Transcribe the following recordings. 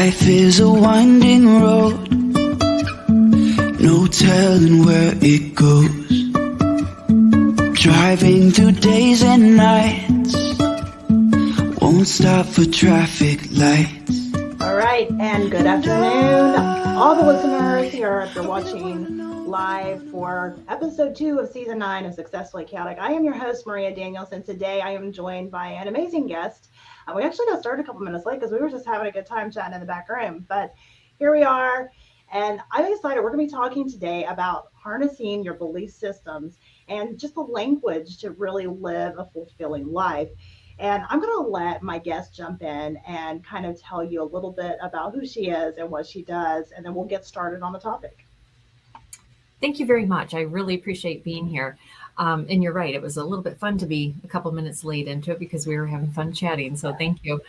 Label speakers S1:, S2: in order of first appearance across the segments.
S1: Life is a winding road, no telling where it goes. Driving through days and nights, won't stop for traffic lights.
S2: All right, and good afternoon, all the listeners here if you're watching live for episode 2 of season 9 of Successfully Chaotic. I am your host, Maria Daniels, and today I am joined by an amazing guest. We actually got started a couple minutes late because we were just having a good time chatting in the back room, but here we are, and I'm excited. We're going to be talking today about harnessing your belief systems and just the language to really live a fulfilling life. And I'm going to let my guest jump in and kind of tell you a little bit about who she is and what she does, and then we'll get started on the topic.
S3: Thank you very much. I really appreciate being here. And you're right, it was a little bit fun to be a couple minutes late into it because we were having fun chatting. So thank you.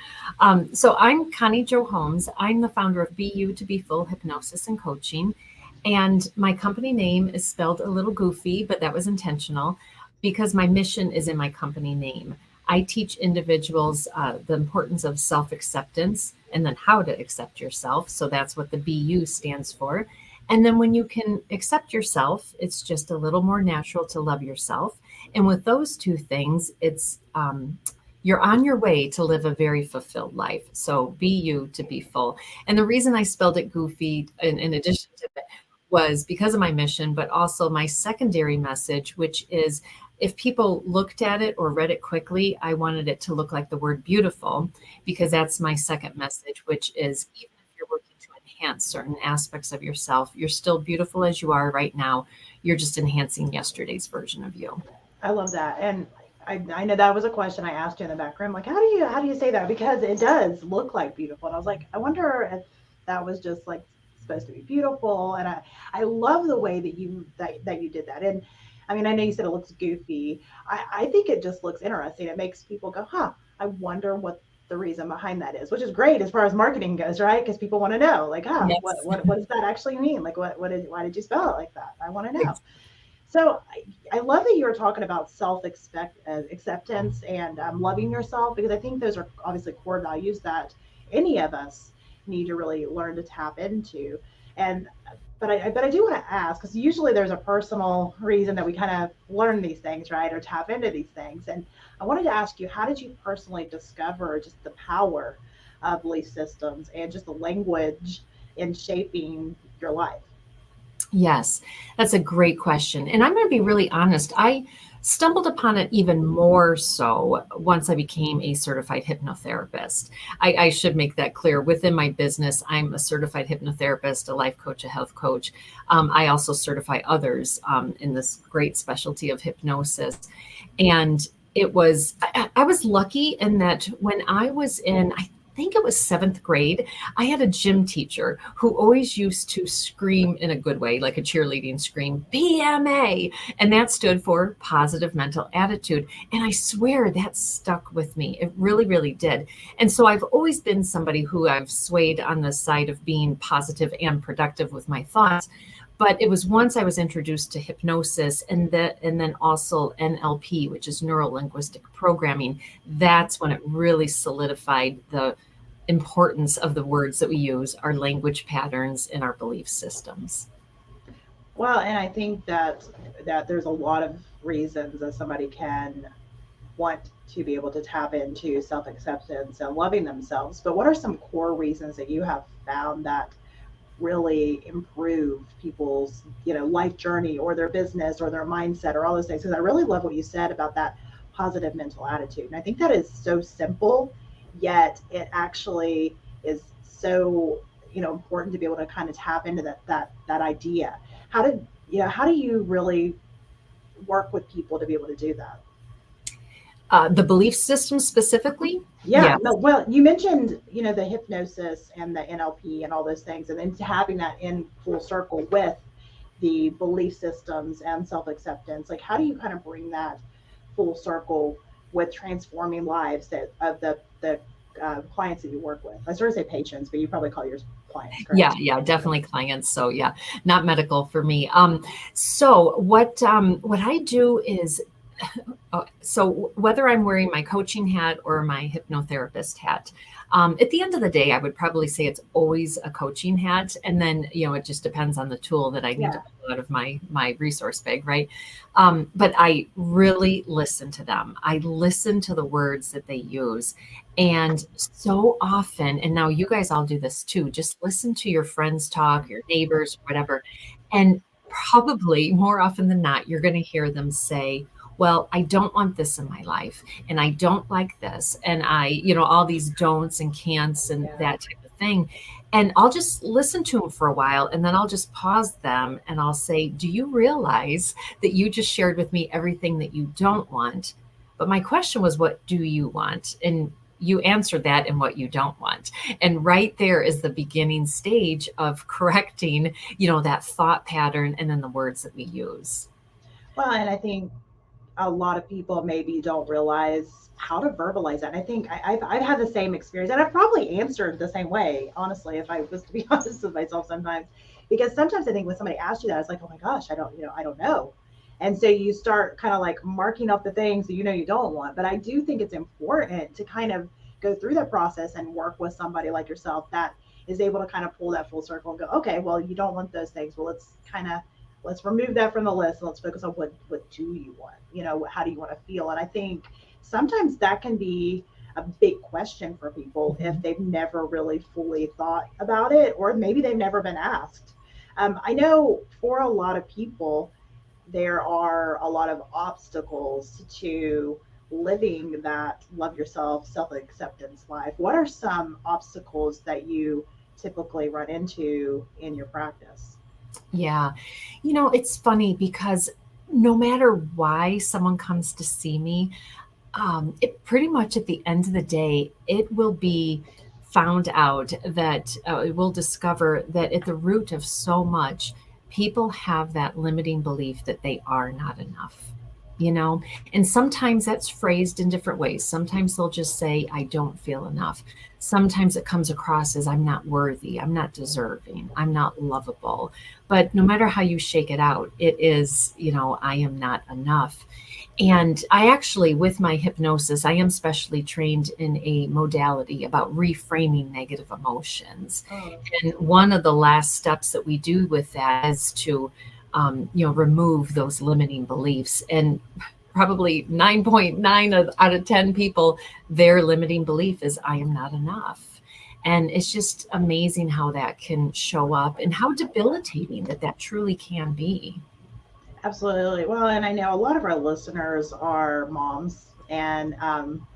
S3: So I'm Connie Jo Holmes. I'm the founder of Be You to Be Full Hypnosis and Coaching. And my company name is spelled a little goofy, but that was intentional because my mission is in my company name. I teach individuals the importance of self-acceptance and then how to accept yourself. So that's what the Be You stands for. And then when you can accept yourself, it's just a little more natural to love yourself. And with those two things, it's you're on your way to live a very fulfilled life. So be you to be full. And the reason I spelled it goofy in addition to that was because of my mission, but also my secondary message, which is if people looked at it or read it quickly, I wanted it to look like the word beautiful, because that's my second message, which is even if you're working to enhance certain aspects of yourself, you're still beautiful as you are right now. You're just enhancing yesterday's version of you.
S2: I love that. And I know that was a question I asked you in the back room, like, how do you say that? Because it does look like beautiful. And I was like, I wonder if that was just like supposed to be beautiful. And I love the way that you did that. And I mean, I know you said it looks goofy. I think it just looks interesting. It makes people go, I wonder what the reason behind that is, which is great as far as marketing goes, right? Because people want to know, like,
S3: Yes.
S2: what does that actually mean? Like, why did you spell it like that? I want to know. So I love that you were talking about self-acceptance and loving yourself, because I think those are obviously core values that any of us need to really learn to tap into. But I do want to ask, because usually there's a personal reason that we kind of learn these things, right? Or tap into these things. And I wanted to ask you, how did you personally discover just the power of belief systems and just the language in shaping your life?
S3: Yes, that's a great question. And I'm going to be really honest. I stumbled upon it even more so once I became a certified hypnotherapist. I should make that clear. Within my business, I'm a certified hypnotherapist, a life coach, a health coach. I also certify others in this great specialty of hypnosis. And I was lucky in that when I was in, I think it was 7th grade, I had a gym teacher who always used to scream in a good way, like a cheerleading scream, PMA. And that stood for positive mental attitude. And I swear that stuck with me. It really, really did. And so I've always been somebody who I've swayed on the side of being positive and productive with my thoughts. But it was once I was introduced to hypnosis and then also NLP, which is neuro-linguistic programming, that's when it really solidified the importance of the words that we use, our language patterns, and our belief systems.
S2: Well, and I think that there's a lot of reasons that somebody can want to be able to tap into self-acceptance and loving themselves. But what are some core reasons that you have found that really improve people's, life journey or their business or their mindset or all those things? Because I really love what you said about that positive mental attitude. And I think that is so simple, yet it actually is so, important to be able to kind of tap into that idea. How do you really work with people to be able to do that?
S3: The belief system specifically?
S2: Yeah. No, well, you mentioned, the hypnosis and the NLP and all those things, and then having that in full circle with the belief systems and self-acceptance. Like, how do you kind of bring that full circle with transforming lives of the clients that you work with? I sort of say patients, but you probably call yours clients, correct?
S3: Yeah, definitely clients. So yeah, not medical for me. So what I do is, so whether I'm wearing my coaching hat or my hypnotherapist hat, At the end of the day, I would probably say it's always a coaching hat. And then, it just depends on the tool that I need to
S2: Yeah.
S3: pull out of my resource bag, right? But I really listen to them. I listen to the words that they use. And so often, and now you guys all do this too, just listen to your friends talk, your neighbors, whatever. And probably more often than not, you're going to hear them say, well, I don't want this in my life, and I don't like this, and all these don'ts and can'ts and
S2: Yeah.
S3: that type of thing. And I'll just listen to them for a while, and then I'll just pause them and I'll say, do you realize that you just shared with me everything that you don't want? But my question was, what do you want? And you answered that in what you don't want. And right there is the beginning stage of correcting, that thought pattern and then the words that we use.
S2: Well, and I think a lot of people maybe don't realize how to verbalize that. And I think I've had the same experience, and I've probably answered the same way, honestly, if I was to be honest with myself sometimes, because sometimes I think when somebody asks you that, it's like, oh my gosh, I don't know. And so you start kind of like marking up the things that you don't want. But I do think it's important to kind of go through that process and work with somebody like yourself that is able to kind of pull that full circle and go, okay, well, you don't want those things. Well, let's remove that from the list and let's focus on what do you want? How do you want to feel? And I think sometimes that can be a big question for people if they've never really fully thought about it, or maybe they've never been asked. I know for a lot of people, there are a lot of obstacles to living that love yourself, self acceptance life. What are some obstacles that you typically run into in your practice?
S3: Yeah. It's funny because no matter why someone comes to see me, it pretty much at the end of the day, it will be found out that it will discover that at the root of so much, people have that limiting belief that they are not enough. You know, and sometimes that's phrased in different ways. Sometimes they'll just say, I don't feel enough. Sometimes it comes across as I'm not worthy, I'm not deserving, I'm not lovable. But no matter how you shake it out, it is, I am not enough. And I actually, with my hypnosis, I am specially trained in a modality about reframing negative emotions.
S2: Oh,
S3: And one of the last steps that we do with that is to, remove those limiting beliefs. And probably 9.9 out of 10 people, their limiting belief is I am not enough. And it's just amazing how that can show up and how debilitating that truly can be.
S2: absolutely. Well, and I know a lot of our listeners are moms, and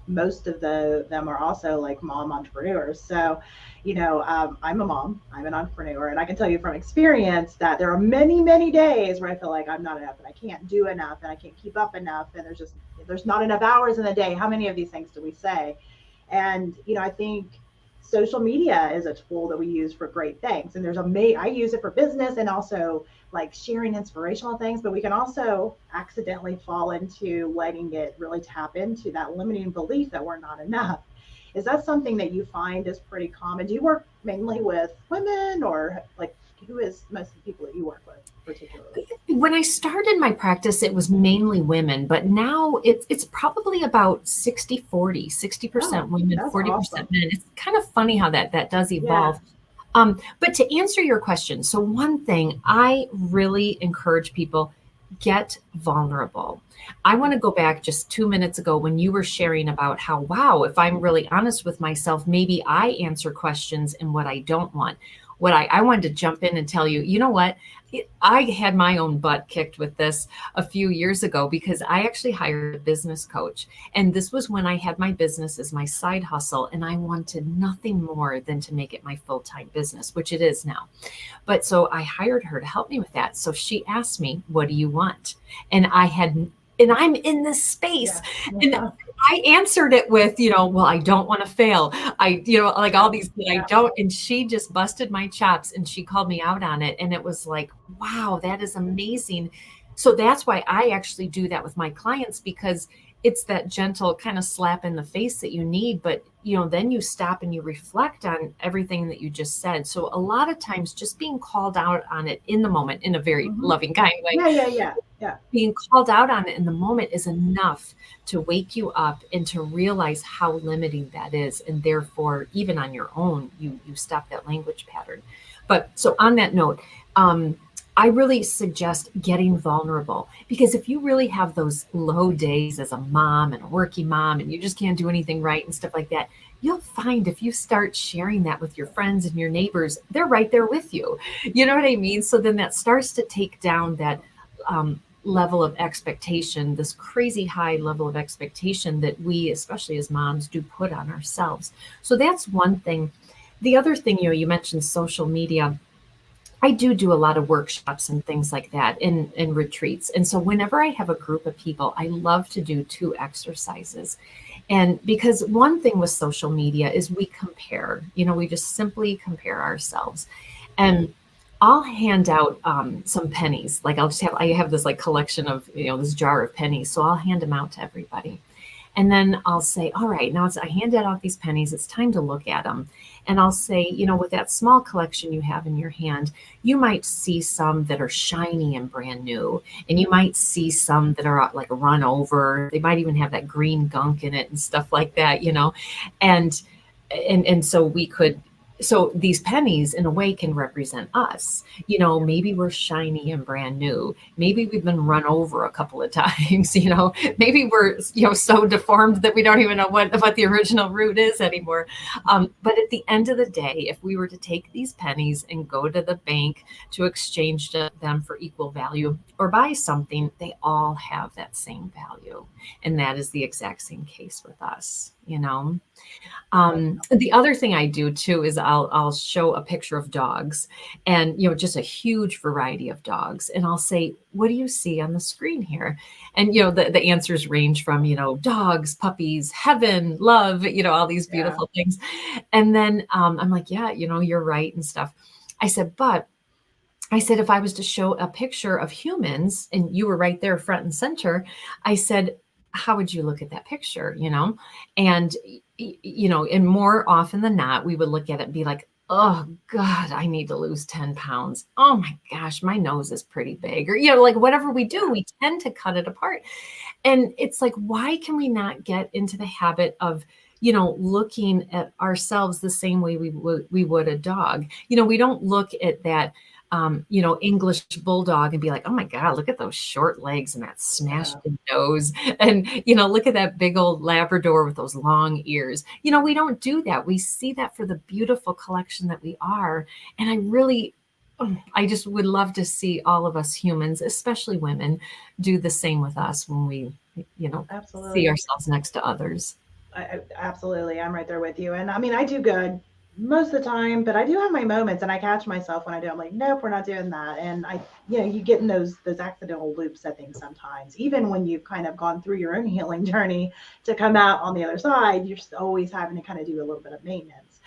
S2: most of them are also like mom entrepreneurs. So, I'm a mom, I'm an entrepreneur, and I can tell you from experience that there are many, many days where I feel like I'm not enough and I can't do enough and I can't keep up enough, and there's not enough hours in the day. How many of these things do we say? And I think social media is a tool that we use for great things. And I use it for business and also like sharing inspirational things, but we can also accidentally fall into letting it really tap into that limiting belief that we're not enough. Is that something that you find is pretty common? Do you work mainly with women, or like who is most of the people that you work with particularly?
S3: When I started my practice, it was mainly women, but now it's probably about 60-40, 60%
S2: Oh,
S3: women,
S2: that's
S3: 40%
S2: awesome.
S3: men. It's kind of funny how that does
S2: Yeah.
S3: evolve. But to answer your question, so one thing I really encourage people, get vulnerable. I want to go back just 2 minutes ago when you were sharing about how, wow, if I'm really honest with myself, maybe I answer questions in what I don't want. What I wanted to jump in and tell you, you know what? I had my own butt kicked with this a few years ago because I actually hired a business coach. And this was when I had my business as my side hustle, and I wanted nothing more than to make it my full-time business, which it is now. But so I hired her to help me with that. So she asked me, what do you want? And and I'm in this space.
S2: Yeah.
S3: And
S2: Yeah.
S3: I answered it with, well, I don't want to fail. Like all these that I
S2: Yeah.
S3: don't. And she just busted my chops and she called me out on it. And it was like, wow, that is amazing. So that's why I actually do that with my clients, because it's that gentle kind of slap in the face that you need. But, then you stop and you reflect on everything that you just said. So a lot of times just being called out on it in the moment, in a very
S2: Mhm.
S3: loving, kind way,
S2: Yeah.
S3: being called out on it in the moment is enough to wake you up and to realize how limiting that is. And therefore, even on your own, you stop that language pattern. But so on that note, I really suggest getting vulnerable, because if you really have those low days as a mom and a working mom and you just can't do anything right and stuff like that, you'll find if you start sharing that with your friends and your neighbors, they're right there with you. You know what I mean? So then that starts to take down that level of expectation, this crazy high level of expectation that we, especially as moms, do put on ourselves. So that's one thing. The other thing, you mentioned social media. I do a lot of workshops and things like that in retreats. And so whenever I have a group of people, I love to do two exercises. And because one thing with social media is we compare, we just simply compare ourselves. And I'll hand out some pennies. Like I have this like collection of, this jar of pennies. So I'll hand them out to everybody. And then I'll say, all right, I handed out these pennies. It's time to look at them. And I'll say, with that small collection you have in your hand, you might see some that are shiny and brand new. And you might see some that are like run over. They might even have that green gunk in it and stuff like that, And and so these pennies in a way can represent us. Maybe we're shiny and brand new. Maybe we've been run over a couple of times. Maybe we're so deformed that we don't even know what the original root is anymore. But at the end of the day, if we were to take these pennies and go to the bank to exchange them for equal value or buy something, they all have that same value. And that is the exact same case with us. The other thing I do too is I'll show a picture of dogs, and just a huge variety of dogs, and I'll say, what do you see on the screen here? And the answers range from dogs, puppies, heaven, love, all these beautiful things. And then I'm like, yeah, you're right and stuff. I said, if I was to show a picture of humans and you were right there front and center, I said, how would you look at that picture? And and more often than not, we would look at it and be like, oh God, I need to lose 10 pounds. Oh my gosh, my nose is pretty big. Or, like whatever we do, we tend to cut it apart. And it's like, why can we not get into the habit of, looking at ourselves the same way we would a dog? We don't look at that English bulldog and be like, oh my God, look at those short legs and that smashed nose. And, look at that big old Labrador with those long ears. We don't do that. We see that for the beautiful collection that we are. And I just would love to see all of us humans, especially women, do the same with us when we,
S2: Absolutely.
S3: see ourselves next to others.
S2: Absolutely. I'm right there with you. And I mean, I do good most of the time, but I do have my moments and I catch myself when I do. I'm like, nope, we're not doing that. And you get in those accidental loops, I think sometimes, even when you've kind of gone through your own healing journey to come out on the other side, you're just always having to kind of do a little bit of maintenance.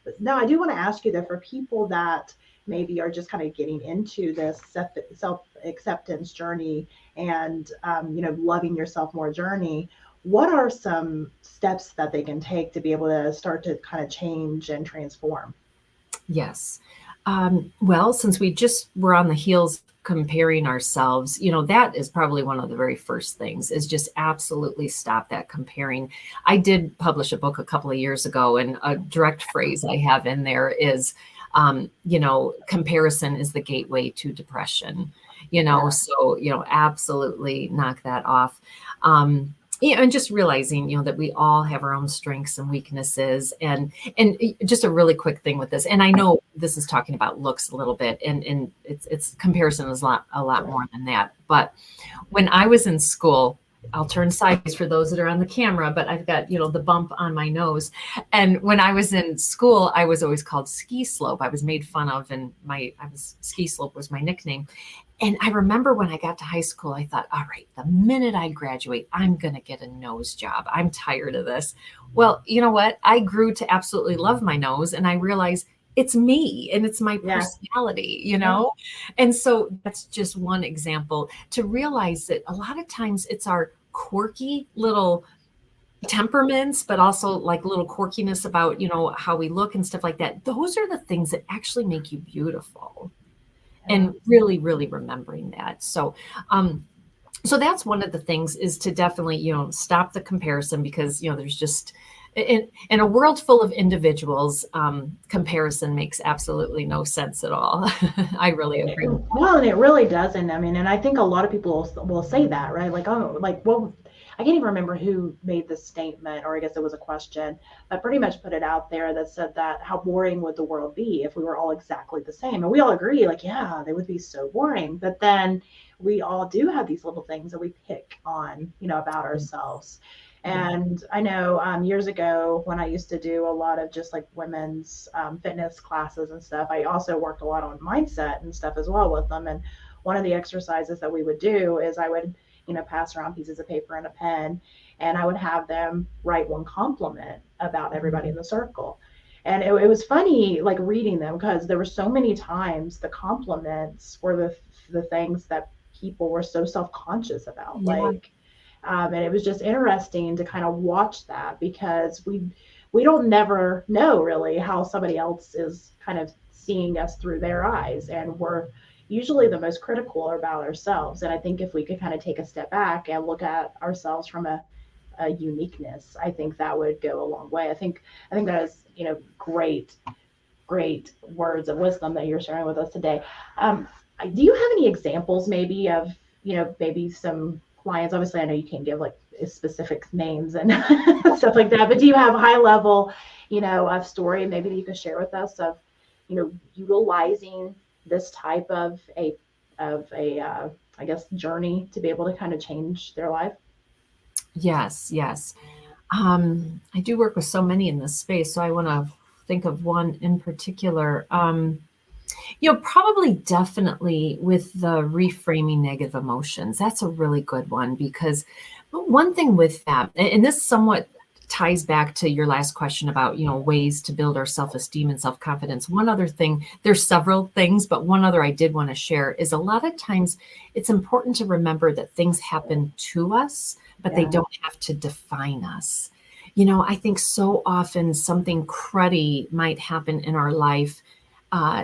S2: But now I do want to ask you that for people that maybe are just kind of getting into this self-acceptance journey and, loving yourself more journey, what are some steps that they can take to be able to start to kind of change and transform?
S3: Yes. Well, since we just were on the heels comparing ourselves, that is probably one of the very first things, is just absolutely stop that comparing. I did publish a book a couple of years ago, and a direct phrase I have in there is, comparison is the gateway to depression, so, absolutely knock that off. And just realizing, that we all have our own strengths and weaknesses, and just a really quick thing with this. And I know this is talking about looks a little bit, and it's comparison is a lot more than that. But when I was in school, I'll turn sideways for those that are on the camera, but I've got, the bump on my nose. And when I was in school, I was always called Ski Slope. I was made fun of, and Ski Slope was my nickname. And I remember when I got to high school, I thought, all right, the minute I graduate, I'm going to get a nose job. I'm tired of this. Well, you know what? I grew to absolutely love my nose, and I realized it's me and it's my
S2: Yeah.
S3: personality, you know? And so that's just one example to realize that a lot of times it's our quirky little temperaments, but also like little quirkiness about, you know, how we look and stuff like that. Those are the things that actually make you beautiful, and really, really remembering that. So that's one of the things, is to definitely, you know, stop the comparison, because, you know, there's just in a world full of individuals, comparison makes absolutely no sense at all. I really agree.
S2: Well, and it really doesn't. I mean, and I think a lot of people will say that, right? Like, oh, like, well, I can't even remember who made the statement, or I guess it was a question, but pretty much put it out there that said that how boring would the world be if we were all exactly the same? And we all agree, like, yeah, they would be so boring. But then we all do have these little things that we pick on, you know, about ourselves. And I know years ago when I used to do a lot of just like women's fitness classes and stuff, I also worked a lot on mindset and stuff as well with them. And one of the exercises that we would do is I would, you know, pass around pieces of paper and a pen, and I would have them write one compliment about everybody in the circle. And it was funny, like reading them, because there were so many times the compliments were the things that people were so self-conscious about.
S3: Yeah.
S2: Like, and it was just interesting to kind of watch that, because we don't never know really how somebody else is kind of seeing us through their eyes, and we're usually the most critical about ourselves. And I think if we could kind of take a step back and look at ourselves from a uniqueness, I think that would go a long way. I think that is, you know, great words of wisdom that you're sharing with us today. Do you have any examples maybe of, you know, maybe some clients? Obviously, I know you can't give like specific names and stuff like that, but do you have a high level, you know, of story maybe that you could share with us of, you know, utilizing this type of a I guess journey to be able to kind of change their life?
S3: Yes, yes. I do work with so many in this space, so I want to think of one in particular. You know, probably definitely with the reframing negative emotions. That's a really good one, because one thing with that, and this somewhat ties back to your last question about, you know, ways to build our self-esteem and self-confidence. One other thing, there's several things, but one other I did want to share is a lot of times it's important to remember that things happen to us, but they don't have to define us. You know, I think so often something cruddy might happen in our life,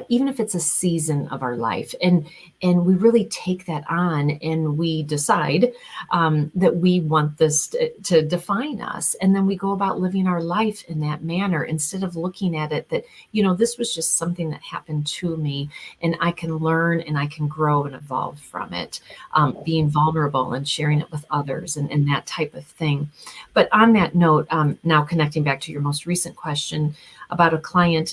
S3: even if it's a season of our life, and we really take that on, and we decide that we want this to define us, and then we go about living our life in that manner, instead of looking at it that, you know, this was just something that happened to me, and I can learn and I can grow and evolve from it, being vulnerable and sharing it with others, and that type of thing. But on that note, now connecting back to your most recent question about a client,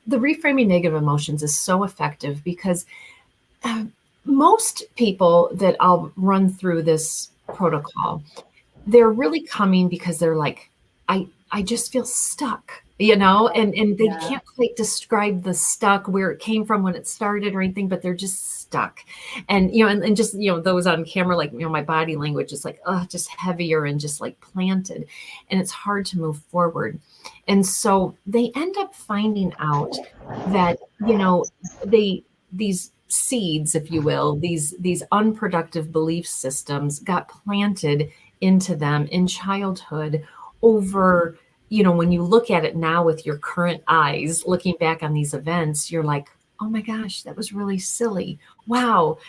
S3: the reframing negative emotions is so effective, because most people that I'll run through this protocol, they're really coming because they're like, I just feel stuck, you know, and they can't quite describe the stuck, where it came from, when it started or anything, but they're just stuck. And, you know, and just, you know, those on camera, like, you know, my body language is like, just heavier and just like planted, and it's hard to move forward. And so they end up finding out that, you know, these seeds, if you will, these unproductive belief systems got planted into them in childhood over, you know, when you look at it now with your current eyes, looking back on these events, you're like, oh my gosh, that was really silly. Wow.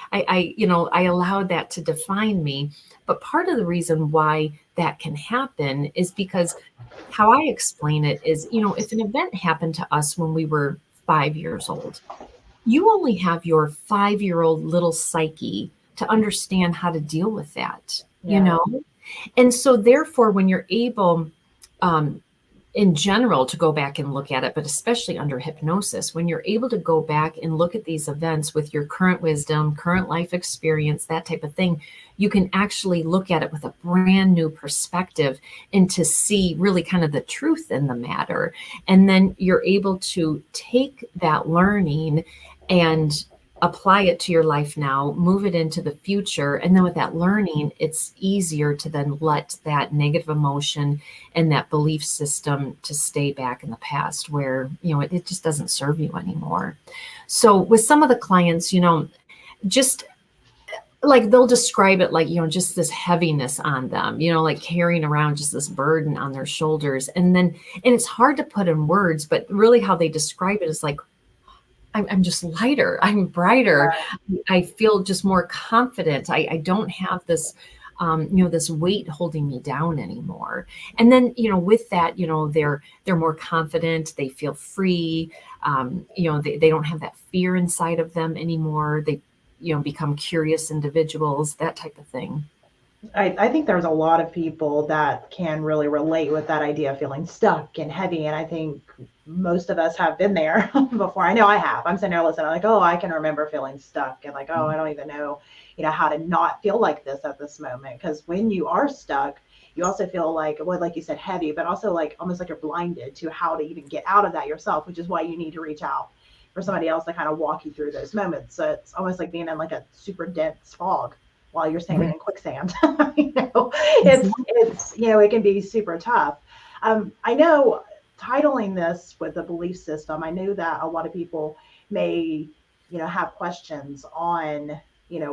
S3: You know, I allowed that to define me. But part of the reason why that can happen is because how I explain it is, you know, if an event happened to us when we were 5 years old, you only have your 5-year-old little psyche to understand how to deal with that, you know? And so therefore, when you're able, in general, to go back and look at it, but especially under hypnosis, when you're able to go back and look at these events with your current wisdom, current life experience, that type of thing, you can actually look at it with a brand new perspective, and to see really kind of the truth in the matter. And then you're able to take that learning and apply it to your life now, move it into the future. And then with that learning, it's easier to then let that negative emotion and that belief system to stay back in the past where, it just doesn't serve you anymore. So with some of the clients, just like they'll describe it like, just this heaviness on them, like carrying around just this burden on their shoulders. And it's hard to put in words, but really how they describe it is like, I'm just lighter. I'm brighter. I feel just more confident. I don't have this, this weight holding me down anymore. And then, with that, they're more confident. They feel free. They don't have that fear inside of them anymore. They, become curious individuals, that type of thing.
S2: I think there's a lot of people that can really relate with that idea of feeling stuck and heavy. And I think most of us have been there before. I know I have. I'm sitting there listening, I'm like, oh, I can remember feeling stuck and like, oh, I don't even know, how to not feel like this at this moment. Because when you are stuck, you also feel like, well, like you said, heavy, but also like almost like you're blinded to how to even get out of that yourself, which is why you need to reach out for somebody else to kind of walk you through those moments. So it's almost like being in like a super dense fog while you're standing in quicksand. It's it can be super tough. I know titling this with a belief system, I know that a lot of people may, have questions on,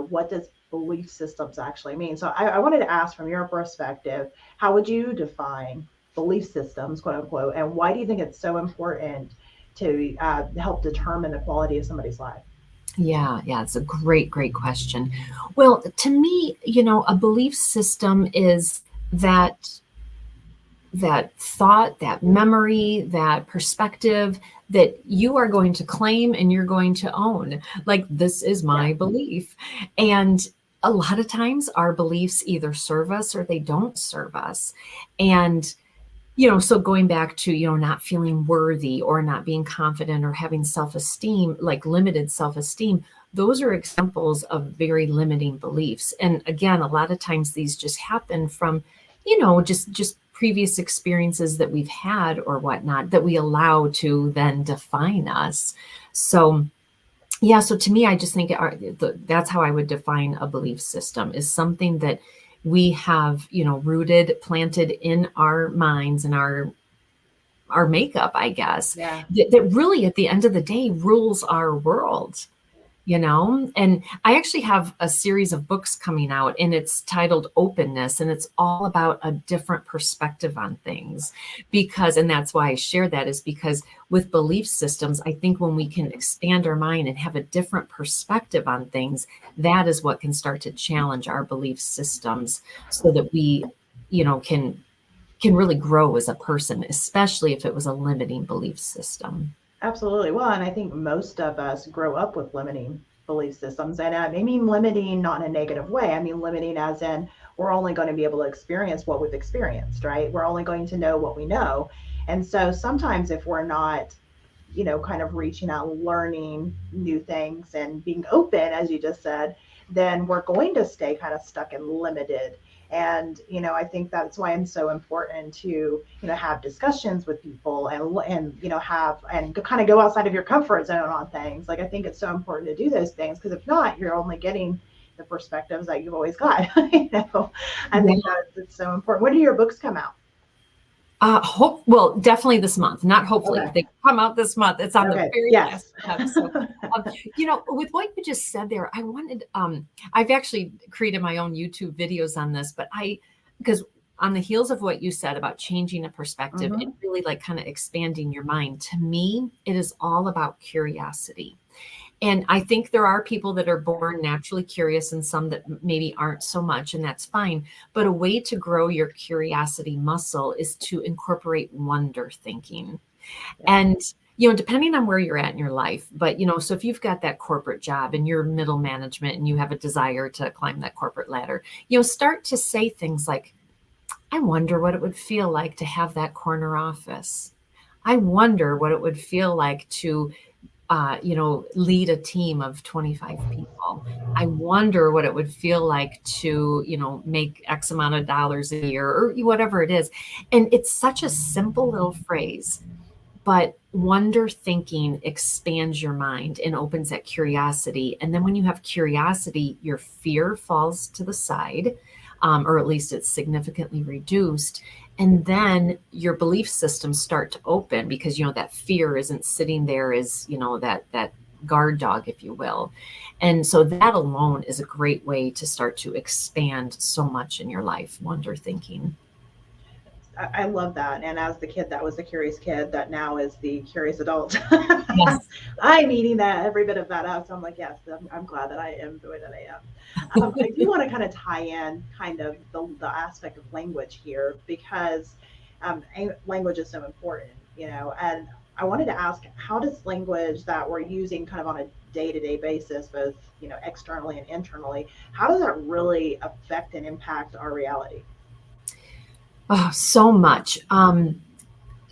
S2: what does belief systems actually mean? So I wanted to ask from your perspective, how would you define belief systems, quote unquote, and why do you think it's so important to help determine the quality of somebody's life?
S3: Yeah, it's a great question. Well, to me, a belief system is that thought, that memory, that perspective that you are going to claim and you're going to own. Like, this is my belief. And a lot of times our beliefs either serve us or they don't serve us. And so going back to, not feeling worthy or not being confident or having self-esteem, like limited self-esteem, those are examples of very limiting beliefs. And again, a lot of times these just happen from, just previous experiences that we've had or whatnot that we allow to then define us. So so to me, I just think that's how I would define a belief system, is something that we have, rooted, planted in our minds and our makeup, I guess, that really at the end of the day rules our world. And I actually have a series of books coming out, and it's titled Openness, and it's all about a different perspective on things. And that's why I share that, is because with belief systems, I think when we can expand our mind and have a different perspective on things, that is what can start to challenge our belief systems so that we, can really grow as a person, especially if it was a limiting belief system.
S2: Absolutely. Well, and I think most of us grow up with limiting belief systems. And I mean limiting not in a negative way. I mean limiting as in we're only going to be able to experience what we've experienced, right? We're only going to know what we know. And so sometimes if we're not, kind of reaching out, learning new things and being open, as you just said, then we're going to stay kind of stuck and limited. And, I think that's why it's so important to, have discussions with people and have, and kind of go outside of your comfort zone on things. Like, I think it's so important to do those things, because if not, you're only getting the perspectives that you've always got. I think that it's so important. When do your books come out?
S3: Well, definitely this month, not hopefully.
S2: Okay.
S3: They come out this month. It's on the very last step. So, with what you just said there, I wanted, I've actually created my own YouTube videos on this, but because on the heels of what you said about changing a perspective and really like kind of expanding your mind, to me, it is all about curiosity. And I think there are people that are born naturally curious and some that maybe aren't so much, and that's fine. But a way to grow your curiosity muscle is to incorporate wonder thinking. And, depending on where you're at in your life, but, so if you've got that corporate job and you're middle management and you have a desire to climb that corporate ladder, start to say things like, I wonder what it would feel like to have that corner office. I wonder what it would feel like to lead a team of 25 people. I wonder what it would feel like to, make X amount of dollars a year or whatever it is. And it's such a simple little phrase, But wonder thinking expands your mind and opens that curiosity. And then when you have curiosity, your fear falls to the side, or at least it's significantly reduced. And then your belief systems start to open because, that fear isn't sitting there as, that guard dog, if you will. And so that alone is a great way to start to expand so much in your life, wonder thinking.
S2: I love that. And as the kid that was the curious kid that now is the curious adult,
S3: Yes.
S2: I'm eating that every bit of that up. So I'm like, yes, I'm glad that I am the way that I am. I do want to kind of tie in kind of the aspect of language here because language is so important, and I wanted to ask, how does language that we're using kind of on a day-to-day basis, both, externally and internally, how does that really affect and impact our reality?
S3: Oh, so much.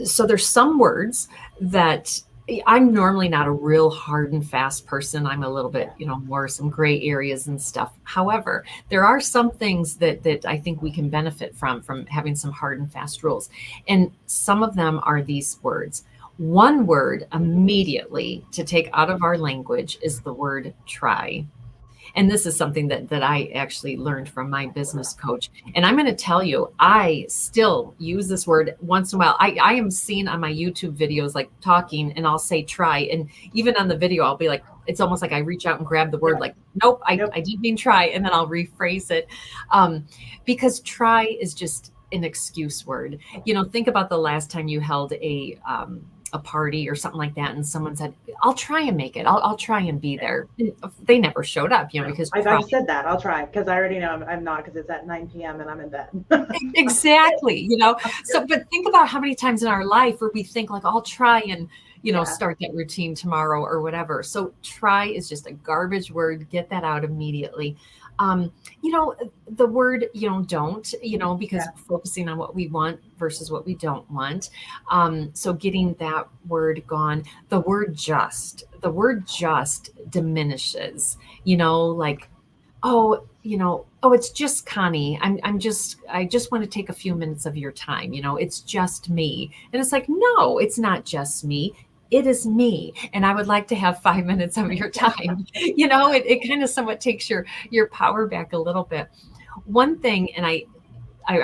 S3: So there's some words that I'm normally not a real hard and fast person. I'm a little bit, more some gray areas and stuff. However, there are some things that I think we can benefit from having some hard and fast rules. And some of them are these words. One word immediately to take out of our language is the word try. And this is something that I actually learned from my business coach. And I'm going to tell you, I still use this word once in a while. I am seen on my YouTube videos, like talking, and I'll say try. And even on the video, I'll be like, it's almost like I reach out and grab the word, like, nope, I didn't mean try. And then I'll rephrase it. Because try is just an excuse word. Think about the last time you held a party or something like that, and someone said, I'll try and make it. I'll try and be there. And they never showed up, because
S2: I've said that I'll try because I already know I'm not, because it's at 9 p.m. and I'm in bed.
S3: Exactly. So, but think about how many times in our life where we think like, I'll try and, start that routine tomorrow or whatever. So try is just a garbage word. Get that out immediately. The word, don't, because focusing on what we want versus what we don't want. So getting that word gone. The word just diminishes, like, oh, it's just Connie. I just want to take a few minutes of your time. It's just me. And it's like, no, it's not just me. It is me. And I would like to have 5 minutes of your time. It kind of somewhat takes your power back a little bit. One thing, and I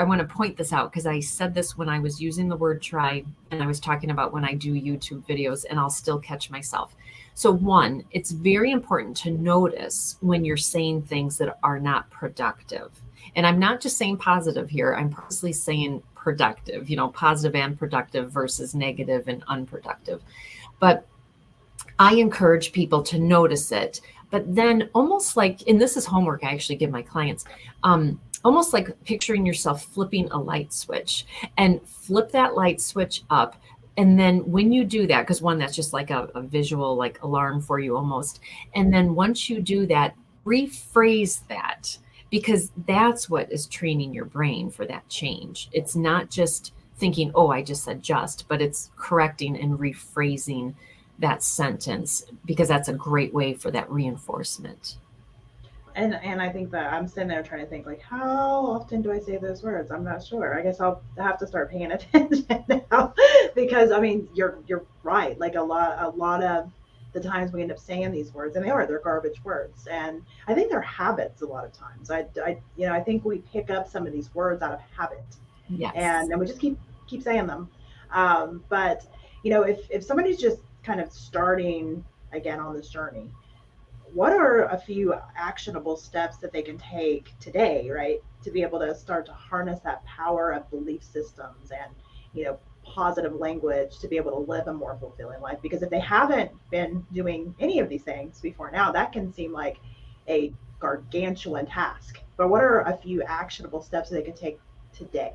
S3: want to point this out because I said this when I was using the word try, and I was talking about when I do YouTube videos, and I'll still catch myself. So one, it's very important to notice when you're saying things that are not productive. And I'm not just saying positive here. I'm purposely saying productive, positive and productive versus negative and unproductive. But I encourage people to notice it, but then almost like, and this is homework I actually give my clients, almost like picturing yourself flipping a light switch, and flip that light switch up. And then when you do that, because one, that's just like a visual, like alarm for you almost. And then once you do that, rephrase that, because that's what is training your brain for that change. It's not just thinking, oh, I just said just, but it's correcting and rephrasing that sentence, because that's a great way for that reinforcement.
S2: And I think that I'm sitting there trying to think, like, how often do I say those words? I'm not sure. I guess I'll have to start paying attention now, because I mean, you're right. Like a lot of the times we end up saying these words, and they're garbage words, and I think they're habits a lot of times. I think we pick up some of these words out of habit.
S3: Yes.
S2: And then we just keep saying them. But if somebody's just kind of starting again on this journey, what are a few actionable steps that they can take today, right, to be able to start to harness that power of belief systems and positive language to be able to live a more fulfilling life? Because if they haven't been doing any of these things before now, that can seem like a gargantuan task. But what are a few actionable steps that they can take today?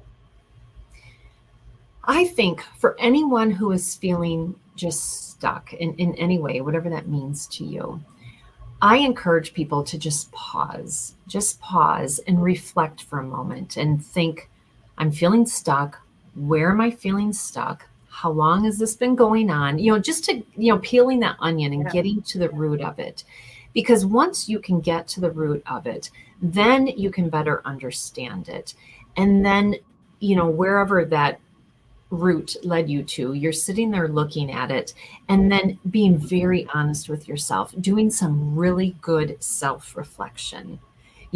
S3: I think for anyone who is feeling just stuck in any way, whatever that means to you, I encourage people to just pause and reflect for a moment and think, I'm feeling stuck. Where am I feeling stuck? How long has this been going on? Just to, peeling that onion and getting to the root of it. Because once you can get to the root of it, then you can better understand it. And then, wherever that route led you to. You're sitting there looking at it and then being very honest with yourself, doing some really good self-reflection.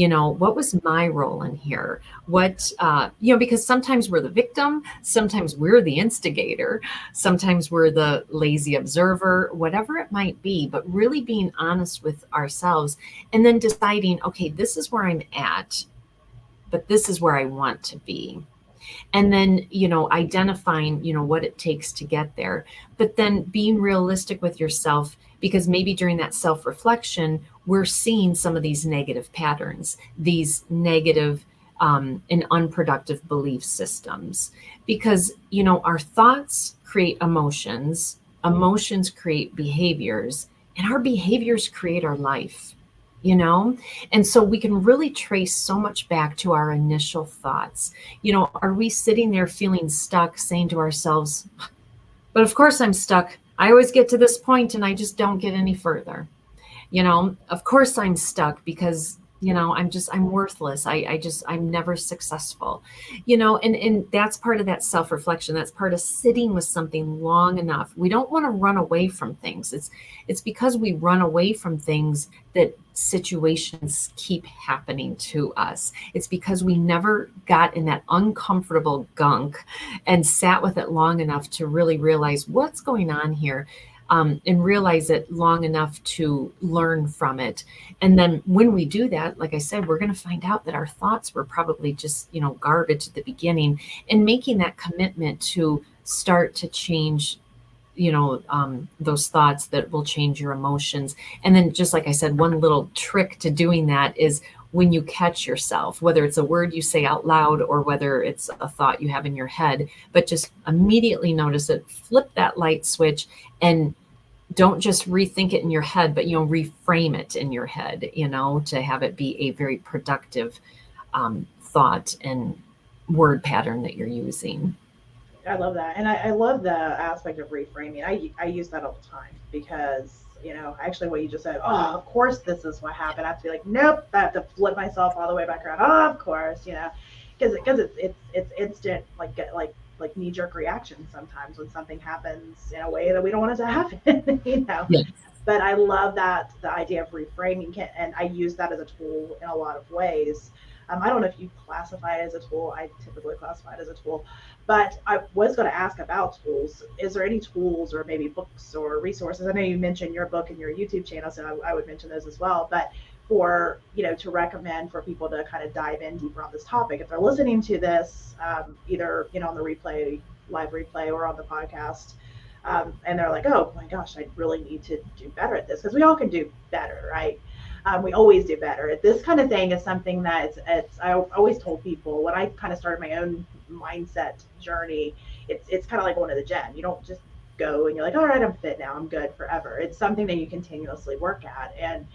S3: What was my role in here? Because sometimes we're the victim, sometimes we're the instigator, sometimes we're the lazy observer, whatever it might be, but really being honest with ourselves and then deciding, okay, this is where I'm at, but this is where I want to be. And then, identifying, what it takes to get there, but then being realistic with yourself, because maybe during that self-reflection, we're seeing some of these negative patterns, these negative and unproductive belief systems, because, our thoughts create emotions, emotions create behaviors, and our behaviors create our life. And so we can really trace so much back to our initial thoughts. Are we sitting there feeling stuck, saying to ourselves, but of course I'm stuck. I always get to this point and I just don't get any further. Of course I'm stuck because, I'm worthless. I'm never successful, and that's part of that self-reflection. That's part of sitting with something long enough. We don't want to run away from things. It's because we run away from things that situations keep happening to us. It's because we never got in that uncomfortable gunk and sat with it long enough to really realize what's going on here. And realize it long enough to learn from it. And then when we do that, like I said, we're going to find out that our thoughts were probably just, garbage at the beginning, and making that commitment to start to change, those thoughts that will change your emotions. And then, just like I said, one little trick to doing that is when you catch yourself, whether it's a word you say out loud or whether it's a thought you have in your head, but just immediately notice it, flip that light switch, and don't just rethink it in your head, but, reframe it in your head, to have it be a very productive thought and word pattern that you're using.
S2: I love that. And I love the aspect of reframing. I use that all the time because, actually what you just said, oh, of course this is what happened. I have to be like, nope, I have to flip myself all the way back around. Oh, of course, because it's instant, like knee-jerk reaction sometimes when something happens in a way that we don't want it to happen,
S3: Yes.
S2: But I love that, the idea of reframing, and I use that as a tool in a lot of ways. I don't know if you classify it as a tool. I typically classify it as a tool, but I was going to ask about tools. Is there any tools or maybe books or resources? I know you mentioned your book and your YouTube channel, so I would mention those as well. But for, to recommend for people to kind of dive in deeper on this topic, if they're listening to this, either, on the live replay or on the podcast, and they're like, oh my gosh, I really need to do better at this, because we all can do better, right? We always do better. This kind of thing is something that I always told people when I kind of started my own mindset journey. It's kind of like going to the gym. You don't just go and you're like, all right, I'm fit now, I'm good forever. It's something that you continuously work at. And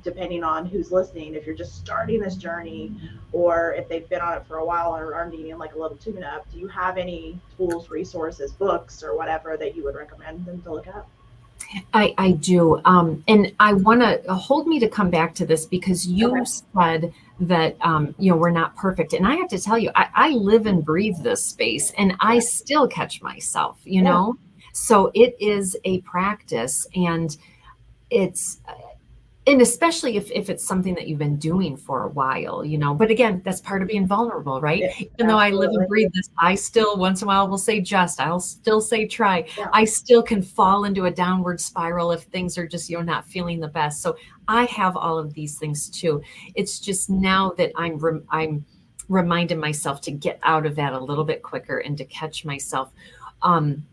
S2: depending on who's listening, if you're just starting this journey, or if they've been on it for a while or are needing like a little tune up, do you have any tools, resources, books, or whatever that you would recommend them to look at?
S3: I do. And I want to hold me to come back to this, because you said that, we're not perfect. And I have to tell you, I live and breathe this space, and I still catch myself, so it is a practice, and and especially if it's something that you've been doing for a while, but again, that's part of being vulnerable, right?
S2: Yeah,
S3: even though I live and breathe this, I still once in a while will say I'll still say try.
S2: Yeah.
S3: I still can fall into a downward spiral if things are just, not feeling the best. So I have all of these things too. It's just now that I'm reminding myself to get out of that a little bit quicker and to catch myself. And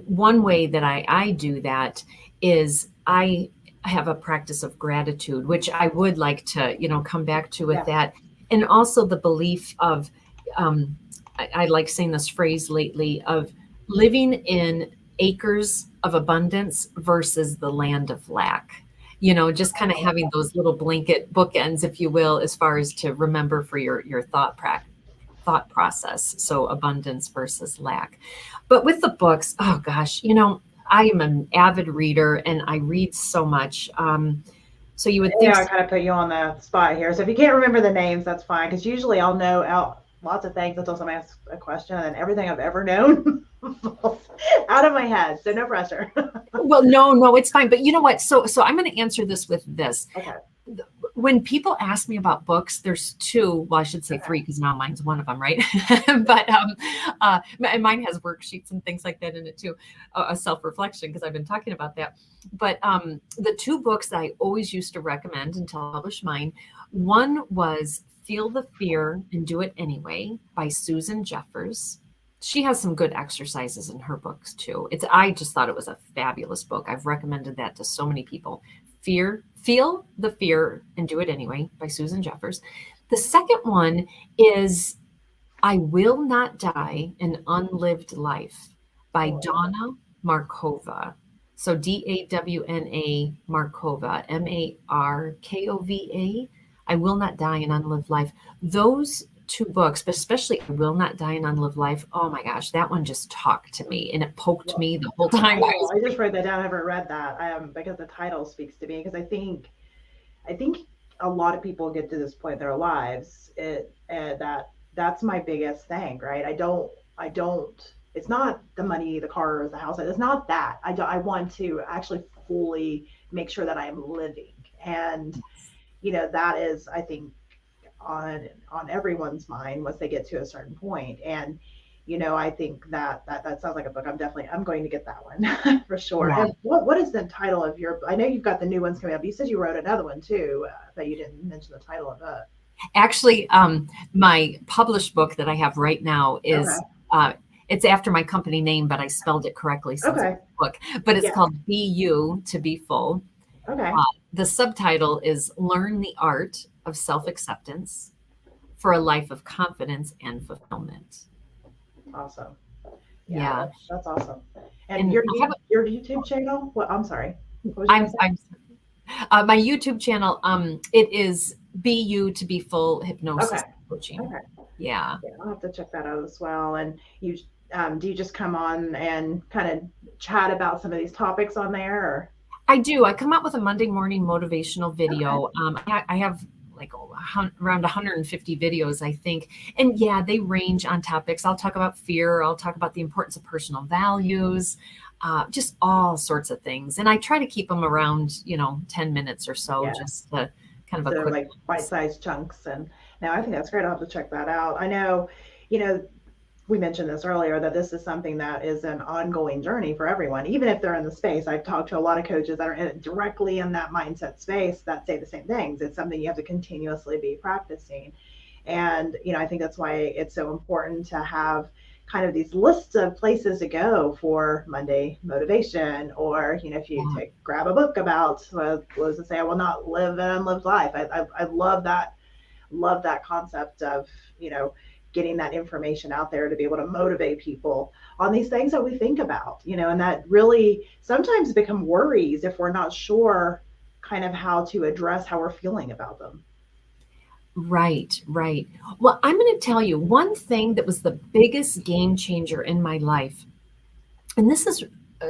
S3: one way that I do that is I have a practice of gratitude, which I would like to, come back to with that. And also the belief of, I like saying this phrase lately, of living in acres of abundance versus the land of lack. Just kind of having those little blanket bookends, if you will, as far as to remember for your thought process. So abundance versus lack. But with the books, oh gosh, I am an avid reader and I read so much. So you would think.
S2: Yeah, I kind of put you on the spot here. So if you can't remember the names, that's fine, because usually I'll know lots of things until somebody asks a question, and everything I've ever known falls out of my head. So no pressure.
S3: Well, no, it's fine. But you know what? So I'm going to answer this with this.
S2: Okay.
S3: When people ask me about books, there's two, well, I should say three, because now mine's one of them, right? But and mine has worksheets and things like that in it too, a self-reflection, because I've been talking about that. But the two books that I always used to recommend until I published mine, one was Feel the Fear and Do It Anyway by Susan Jeffers. She has some good exercises in her books too. I just thought it was a fabulous book. I've recommended that to so many people. Feel the Fear and Do It Anyway by Susan Jeffers. The second one is I Will Not Die, An Unlived Life by Donna Markova. So Dawna Markova, Markova. I Will Not Die, An Unlived Life. Those two books, but especially I Will Not Die, An Unlived Life. Oh my gosh, that one just talked to me and it poked me the whole time.
S2: I just wrote that down. I haven't read that because the title speaks to me. Because I think a lot of people get to this point in their lives that's my biggest thing, right? I don't. It's not the money, the cars, the house. It's not that. I want to actually fully make sure that I am living, and that is, I think, on everyone's mind once they get to a certain point. And I think that sounds like a book. I'm going to get that one for sure.
S3: Yeah.
S2: And what is the title of your? I know you've got the new ones coming up. You said you wrote another one too, but you didn't mention the title of it.
S3: Actually, my published book that I have right now is it's after my company name, but I spelled it correctly since it's a book. But it's called Be You to Be Full.
S2: Okay.
S3: The subtitle is Learn the Art of Self-Acceptance for a Life of Confidence and Fulfillment.
S2: Awesome.
S3: Yeah.
S2: That's awesome. And your YouTube channel? Well, I'm sorry.
S3: My YouTube channel, it is Be You to Be Full Hypnosis Coaching.
S2: Okay.
S3: Yeah.
S2: I'll have to check that out as well. And you, do you just come on and kind of chat about some of these topics on there? Or?
S3: I do. I come out with a Monday morning motivational video. I have like around 150 videos, I think. And yeah, they range on topics. I'll talk about fear. I'll talk about the importance of personal values, just all sorts of things. And I try to keep them around, 10 minutes or so, just to kind of a quick,
S2: like bite-sized chunks. And now I think that's great. I'll have to check that out. I know, we mentioned this earlier, that this is something that is an ongoing journey for everyone, even if they're in the space. I've talked to a lot of coaches that are directly in that mindset space that say the same things. It's something you have to continuously be practicing. And, I think that's why it's so important to have kind of these lists of places to go for Monday motivation, or, if you grab a book about, what does it say? I will not live an unlived life. I love that concept of, getting that information out there to be able to motivate people on these things that we think about, and that really sometimes become worries if we're not sure kind of how to address how we're feeling about them.
S3: Right. Well, I'm going to tell you one thing that was the biggest game changer in my life. And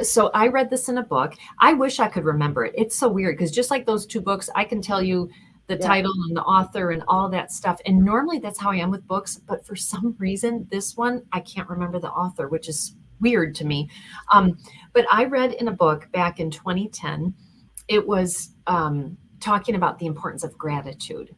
S3: so I read this in a book. I wish I could remember it. It's so weird because just like those two books, I can tell you the title and the author and all that stuff. And normally that's how I am with books. But for some reason, this one, I can't remember the author, which is weird to me. But I read in a book back in 2010, it was talking about the importance of gratitude.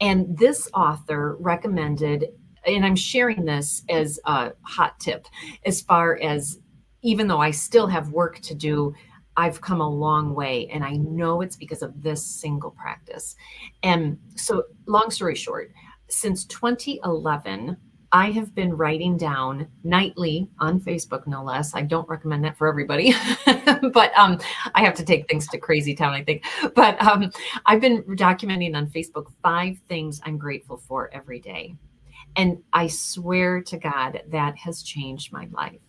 S3: And this author recommended, and I'm sharing this as a hot tip, as far as, even though I still have work to do, I've come a long way, and I know it's because of this single practice. And so, long story short, since 2011, I have been writing down nightly on Facebook, no less. I don't recommend that for everybody, but I have to take things to crazy town, I think. But I've been documenting on Facebook 5 things I'm grateful for every day. And I swear to God, that has changed my life.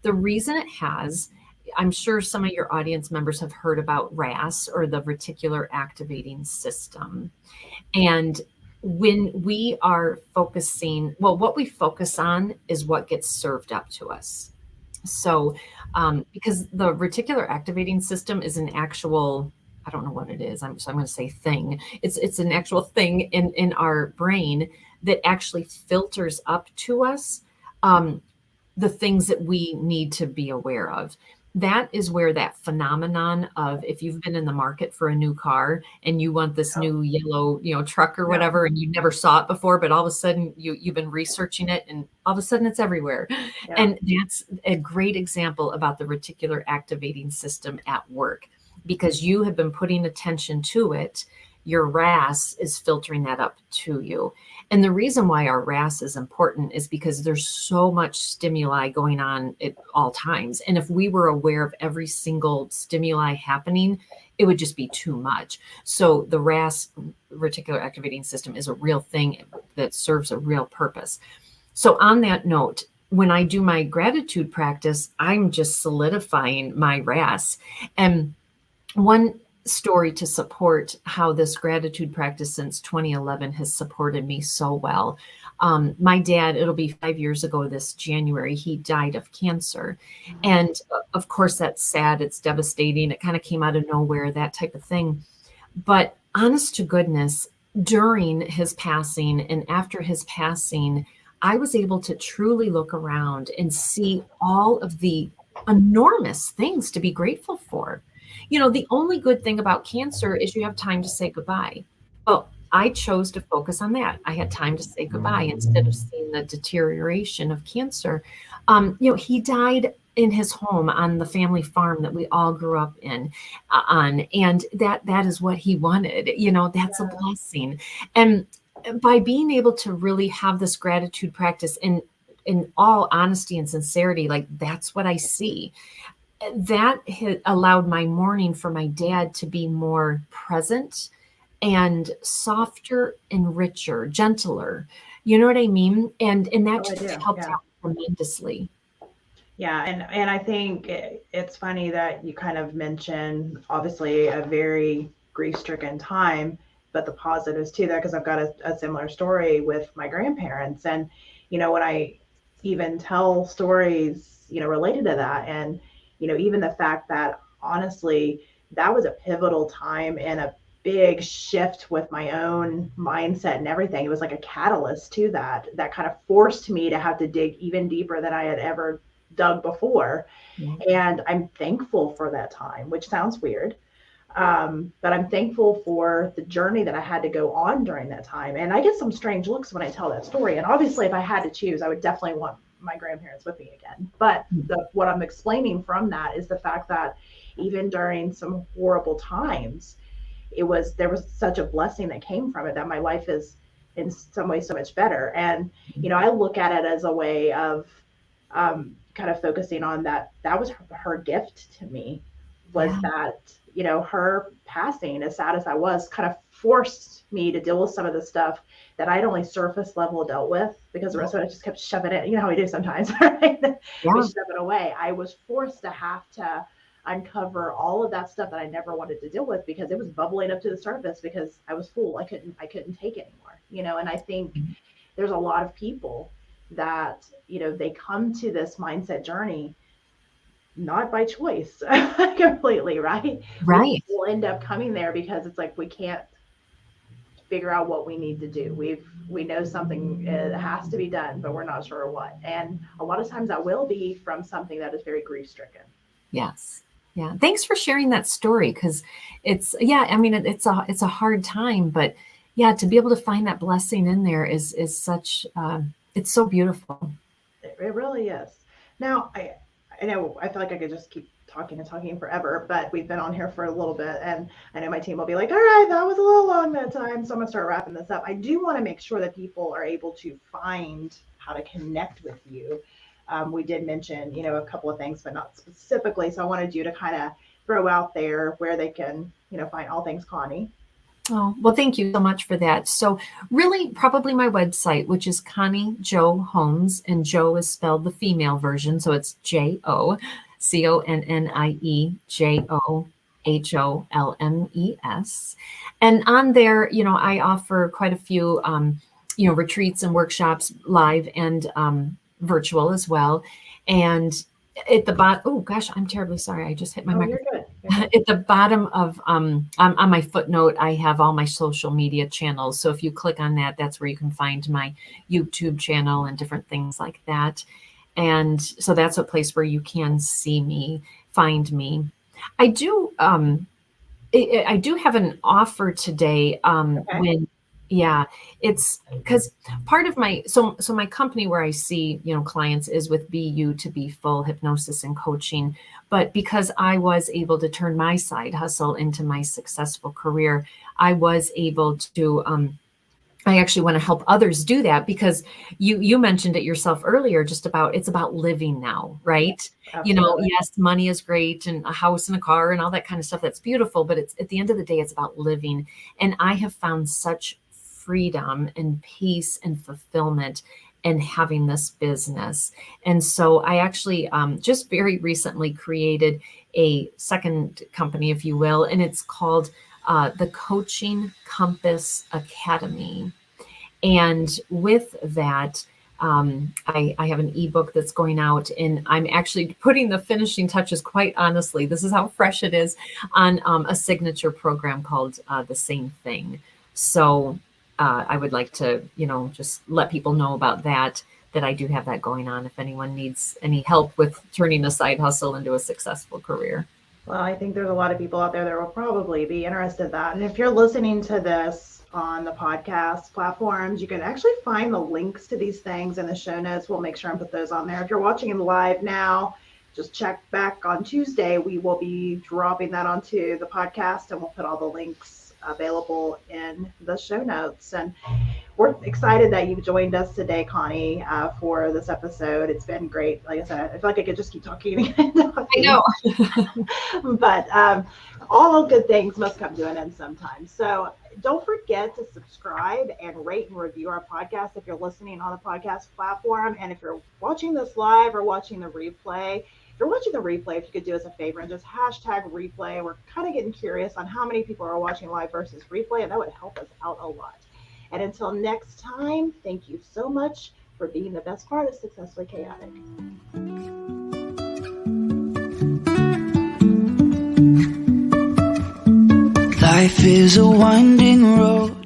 S3: The reason it has, I'm sure some of your audience members have heard about RAS, or the reticular activating system. And when we are focusing, what we focus on is what gets served up to us. So because the reticular activating system is an actual, I don't know what it is, so I'm going to say thing. It's an actual thing in our brain that actually filters up to us the things that we need to be aware of. That is where that phenomenon of, if you've been in the market for a new car and you want this new yellow, truck or whatever, and you never saw it before, but all of a sudden you've been researching it and all of a sudden it's everywhere.
S2: Yeah.
S3: And that's a great example about the reticular activating system at work, because you have been putting attention to it. Your RAS is filtering that up to you. And the reason why our RAS is important is because there's so much stimuli going on at all times. And if we were aware of every single stimuli happening, it would just be too much. So the RAS, reticular activating system, is a real thing that serves a real purpose. So on that note, when I do my gratitude practice, I'm just solidifying my RAS. And one story to support how this gratitude practice since 2011 has supported me so well. My dad, it'll be 5 years ago this January, he died of cancer. And of course, that's sad. It's devastating. It kind of came out of nowhere, that type of thing. But honest to goodness, during his passing and after his passing, I was able to truly look around and see all of the enormous things to be grateful for. The only good thing about cancer is you have time to say goodbye. Well, I chose to focus on that. I had time to say goodbye instead of seeing the deterioration of cancer. He died in his home on the family farm that we all grew up on, and that is what he wanted. That's a blessing. And by being able to really have this gratitude practice in all honesty and sincerity, like, that's what I see. That allowed my morning for my dad to be more present and softer and richer, gentler. You know what I mean? And that just helped out tremendously.
S2: Yeah, and I think it's funny that you kind of mention, obviously, a very grief-stricken time, but the positives to that, because I've got a similar story with my grandparents. And, when I even tell stories, related to that, and even the fact that, honestly, that was a pivotal time and a big shift with my own mindset and everything. It was like a catalyst to that kind of forced me to have to dig even deeper than I had ever dug before. Mm-hmm. And I'm thankful for that time, which sounds weird. But I'm thankful for the journey that I had to go on during that time. And I get some strange looks when I tell that story. And obviously, if I had to choose, I would definitely want my grandparents with me again. But what I'm explaining from that is the fact that even during some horrible times, there was such a blessing that came from it, that my life is in some ways so much better. And, I look at it as a way of kind of focusing on that was her gift to me, was that, her passing, as sad as I was, kind of forced me to deal with some of the stuff that I'd only surface level dealt with, because the rest of it I just kept shoving it. You know how we do sometimes, right? We shove it away. I was forced to have to uncover all of that stuff that I never wanted to deal with, because it was bubbling up to the surface, because I was full. I couldn't take it anymore, and I think there's a lot of people that, they come to this mindset journey not by choice completely, right? We'll end up coming there because it's like we can't figure out what we need to do. We know something has to be done, but we're not sure what. And a lot of times that will be from something that is very grief-stricken.
S3: Yes. Yeah. Thanks for sharing that story, because it's a hard time, but to be able to find that blessing in there is such it's so beautiful.
S2: It really is. Now, I know I feel like I could just keep talking and talking forever, but we've been on here for a little bit, and I know my team will be like, all right, that was a little long that time, so I'm gonna start wrapping this up. I do want to make sure that people are able to find how to connect with you. We did mention, a couple of things, but not specifically, so I wanted you to kind of throw out there where they can, find all things Connie.
S3: Oh, well, thank you so much for that. So really, probably my website, which is Connie Jo Holmes, and Jo is spelled the female version. So it's JOCONNIEJOHOLMES. And on there, I offer quite a few, retreats and workshops, live and virtual as well. And at the bottom, oh gosh, I'm terribly sorry. I just hit my microphone.
S2: You're good.
S3: at the bottom of on my footnote, I have all my social media channels. So if you click on that, that's where you can find my YouTube channel and different things like that. And so that's a place where you can see me, find me. I do I do have an offer today.
S2: Okay.
S3: When, yeah, it's because part of my so my company where I see clients is with BU to be full hypnosis and coaching, but because I was able to turn my side hustle into my successful career, I was able to I actually want to help others do that because you mentioned it yourself earlier, just about it's about living now, right?
S2: Absolutely.
S3: Yes, money is great and a house and a car and all that kind of stuff. That's beautiful, but it's at the end of the day, it's about living. And I have found such freedom and peace and fulfillment in having this business. And so I actually just very recently created a second company, if you will, and it's called the Coaching Compass Academy. And with that, I have an ebook that's going out, and I'm actually putting the finishing touches, quite honestly. This is how fresh it is, on a signature program called The Same Thing. So I would like to, just let people know about that I do have that going on if anyone needs any help with turning a side hustle into a successful career.
S2: Well, I think there's a lot of people out there that will probably be interested in that. And if you're listening to this on the podcast platforms, you can actually find the links to these things in the show notes. We'll make sure and put those on there. If you're watching them live now, just check back on Tuesday. We will be dropping that onto the podcast, and we'll put all the links available in the show notes. And we're excited that you've joined us today, Connie, for this episode. It's been great. Like I said, I feel like I could just keep talking.
S3: I know.
S2: But all good things must come to an end sometimes. So don't forget to subscribe and rate and review our podcast if you're listening on the podcast platform. And if you're watching this live or watching the replay, if you could do us a favor and just hashtag replay. We're kind of getting curious on how many people are watching live versus replay, and that would help us out a lot. And until next time, thank you so much for being the best part of Successfully Chaotic.
S1: Life is a winding road.